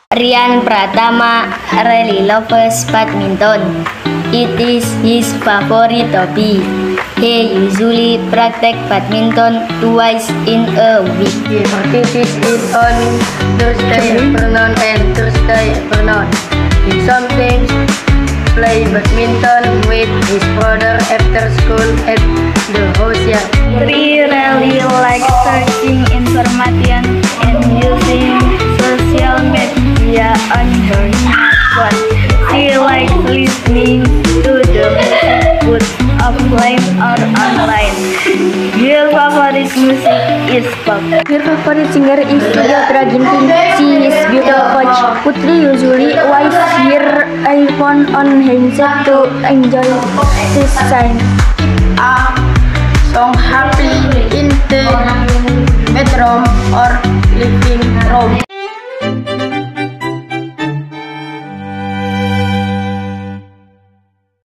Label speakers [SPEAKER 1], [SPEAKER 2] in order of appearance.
[SPEAKER 1] Rian Pratama really loves badminton. It is his favorite hobby. He usually practice badminton twice in a week.
[SPEAKER 2] He practices it on Thursday afternoon and Thursday afternoon. He sometimes play badminton with his brother after school at the house yard.
[SPEAKER 3] He really likes searching information and using social media on her smartphone. She likes listening to the music both offline or online. Her favorite music is pop.
[SPEAKER 4] Her favorite singer is Cleopatra Ginting. She is beautiful coach. Putri usually wears her iPhone on handset to enjoy the sun.
[SPEAKER 2] Song happy in the bedroom or living room.